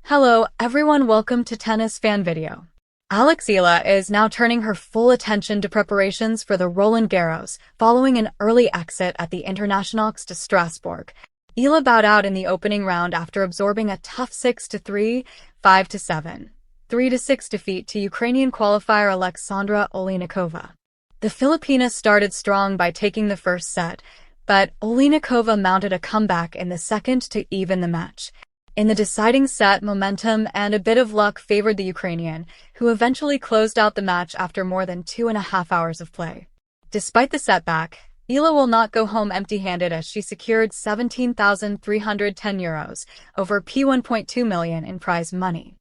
Hello everyone, welcome to Tennis Fan Video. Eala is now turning her full attention to preparations for the Roland Garros, following an early exit at the Internationaux de Strasbourg. Eala bowed out in the opening round after absorbing a tough 6-3, 5-7, 3-6 defeat to Ukrainian qualifier Alexandra Oleinikova. The Filipina started strong by taking the first set, but Oleinikova mounted a comeback in the second to even the match. In the deciding set, momentum and a bit of luck favored the Ukrainian, who eventually closed out the match after more than 2.5 hours of play. Despite the setback, Eala will not go home empty-handed as she secured €17,310 over P1.2 million in prize money.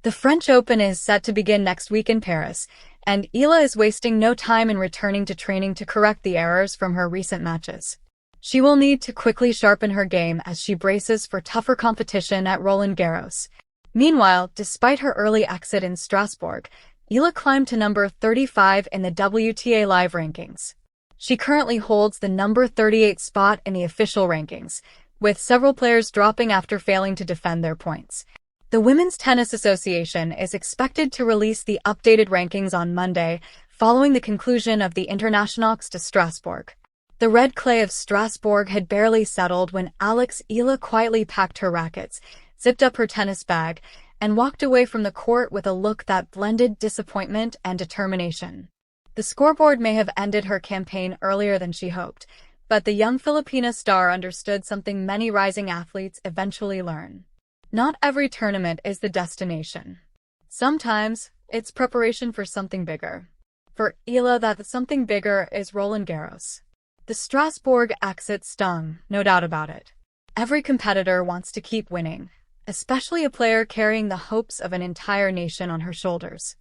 The French Open is set to begin next week in Paris, and Eala is wasting no time in returning to training to correct the errors from her recent matches. She will need to quickly sharpen her game as she braces for tougher competition at Roland Garros. Meanwhile, despite her early exit in Strasbourg, Eala climbed to number 35 in the WTA Live rankings. She currently holds the number 38 spot in the official rankings, with several players dropping after failing to defend their points. The Women's Tennis Association is expected to release the updated rankings on Monday, following the conclusion of the Internationaux de Strasbourg. The red clay of Strasbourg had barely settled when Eala quietly packed her rackets, zipped up her tennis bag, and walked away from the court with a look that blended disappointment and determination. The scoreboard may have ended her campaign earlier than she hoped, but the young Filipina star understood something many rising athletes eventually learn. Not every tournament is the destination. Sometimes, it's preparation for something bigger. For Eala, that something bigger is Roland Garros. The Strasbourg exit stung, no doubt about it. Every competitor wants to keep winning, especially a player carrying the hopes of an entire nation on her shoulders.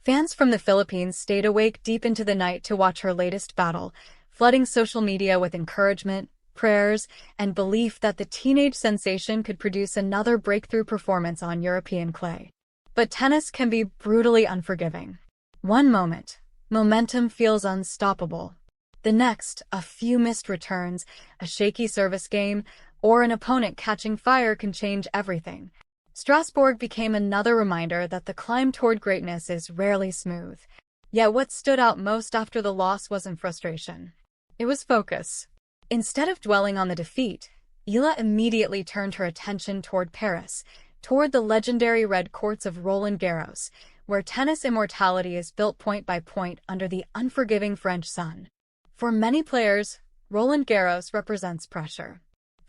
Fans from the Philippines stayed awake deep into the night to watch her latest battle, flooding social media with encouragement, prayers, and belief that the teenage sensation could produce another breakthrough performance on European clay. But tennis can be brutally unforgiving. One moment, momentum feels unstoppable. The next, a few missed returns, a shaky service game, or an opponent catching fire can change everything. Strasbourg became another reminder that the climb toward greatness is rarely smooth. Yet what stood out most after the loss wasn't frustration. It was focus. Instead of dwelling on the defeat, Eala immediately turned her attention toward Paris, toward the legendary red courts of Roland Garros, where tennis immortality is built point by point under the unforgiving French sun. For many players, Roland Garros represents pressure.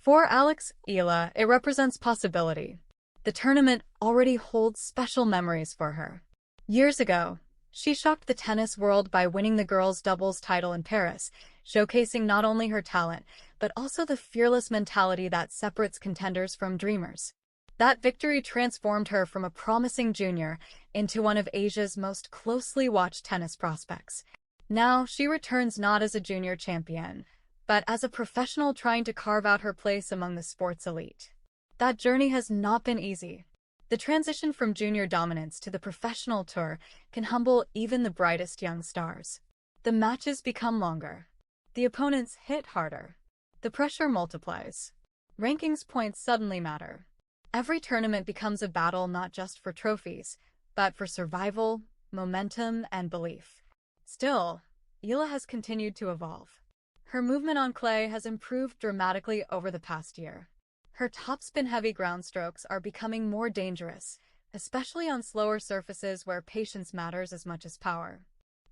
For Eala, it represents possibility. The tournament already holds special memories for her. Years ago, she shocked the tennis world by winning the girls' doubles title in Paris, showcasing not only her talent, but also the fearless mentality that separates contenders from dreamers. That victory transformed her from a promising junior into one of Asia's most closely watched tennis prospects. Now, she returns not as a junior champion, but as a professional trying to carve out her place among the sport's elite. That journey has not been easy. The transition from junior dominance to the professional tour can humble even the brightest young stars. The matches become longer. The opponents hit harder. The pressure multiplies. Rankings points suddenly matter. Every tournament becomes a battle not just for trophies, but for survival, momentum, and belief. Still, Eala has continued to evolve. Her movement on clay has improved dramatically over the past year. Her topspin-heavy ground strokes are becoming more dangerous, especially on slower surfaces where patience matters as much as power.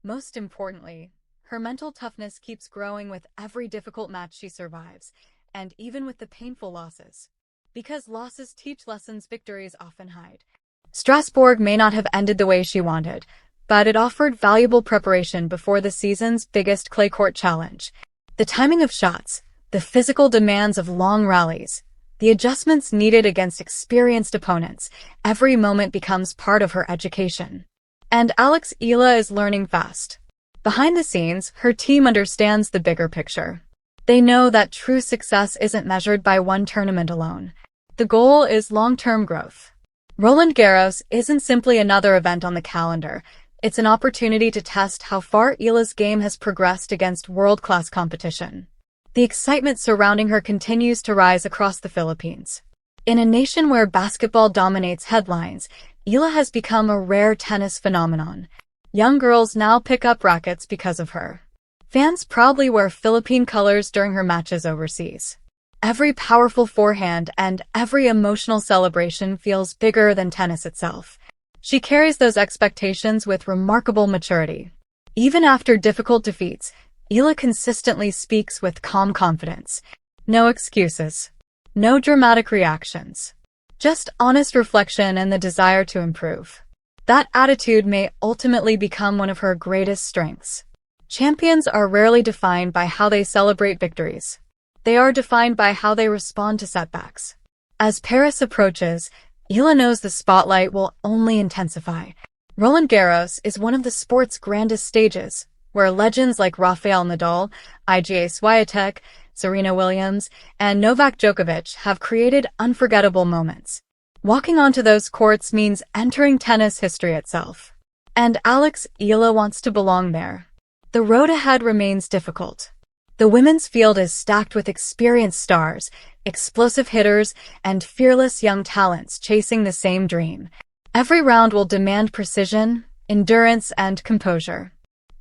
Most importantly, her mental toughness keeps growing with every difficult match she survives, and even with the painful losses. Because losses teach lessons victories often hide. Strasbourg may not have ended the way she wanted, but it offered valuable preparation before the season's biggest clay court challenge. The timing of shots, the physical demands of long rallies, the adjustments needed against experienced opponents, every moment becomes part of her education. And Eala is learning fast. Behind the scenes, her team understands the bigger picture. They know that true success isn't measured by one tournament alone. The goal is long-term growth. Roland Garros isn't simply another event on the calendar. It's an opportunity to test how far Eala's game has progressed against world-class competition. The excitement surrounding her continues to rise across the Philippines. In a nation where basketball dominates headlines, Eala has become a rare tennis phenomenon. Young girls now pick up rackets because of her. Fans proudly wear Philippine colors during her matches overseas. Every powerful forehand and every emotional celebration feels bigger than tennis itself. She carries those expectations with remarkable maturity. Even after difficult defeats, Eala consistently speaks with calm confidence. No excuses. No dramatic reactions. Just honest reflection and the desire to improve. That attitude may ultimately become one of her greatest strengths. Champions are rarely defined by how they celebrate victories. They are defined by how they respond to setbacks. As Paris approaches, Eala knows the spotlight will only intensify. Roland Garros is one of the sport's grandest stages, where legends like Rafael Nadal, Iga Swiatek, Serena Williams, and Novak Djokovic have created unforgettable moments. Walking onto those courts means entering tennis history itself. And Eala wants to belong there. The road ahead remains difficult. The women's field is stacked with experienced stars, explosive hitters, and fearless young talents chasing the same dream. Every round will demand precision, endurance, and composure.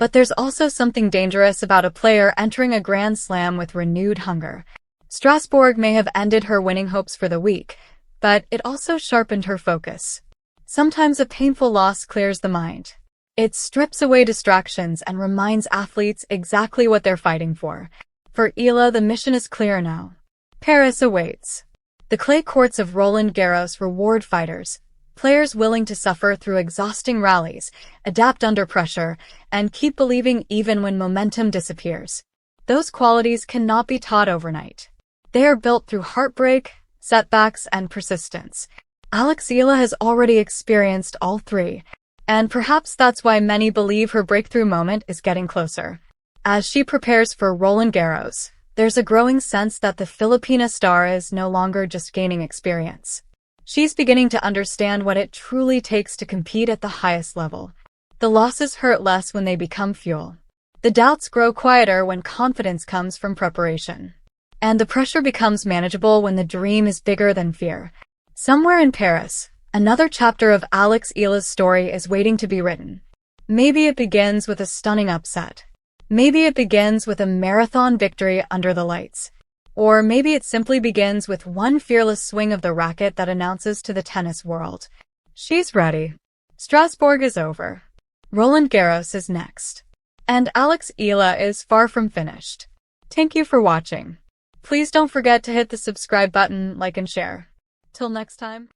But there's also something dangerous about a player entering a Grand Slam with renewed hunger. Strasbourg may have ended her winning hopes for the week, but it also sharpened her focus. Sometimes a painful loss clears the mind. It strips away distractions and reminds athletes exactly what they're fighting for. For Eala, the mission is clear now. Paris awaits. The clay courts of Roland Garros reward fighters, players willing to suffer through exhausting rallies, adapt under pressure, and keep believing even when momentum disappears. Those qualities cannot be taught overnight. They are built through heartbreak, setbacks, and persistence. Eala has already experienced all three, and perhaps that's why many believe her breakthrough moment is getting closer. As she prepares for Roland Garros, there's a growing sense that the Filipina star is no longer just gaining experience. She's beginning to understand what it truly takes to compete at the highest level. The losses hurt less when they become fuel. The doubts grow quieter when confidence comes from preparation. And the pressure becomes manageable when the dream is bigger than fear. Somewhere in Paris, another chapter of Eala's story is waiting to be written. Maybe it begins with a stunning upset. Maybe it begins with a marathon victory under the lights. Or maybe it simply begins with one fearless swing of the racket that announces to the tennis world, she's ready. Strasbourg is over. Roland Garros is next. And Eala is far from finished. Thank you for watching. Please don't forget to hit the subscribe button, like and share. Till next time.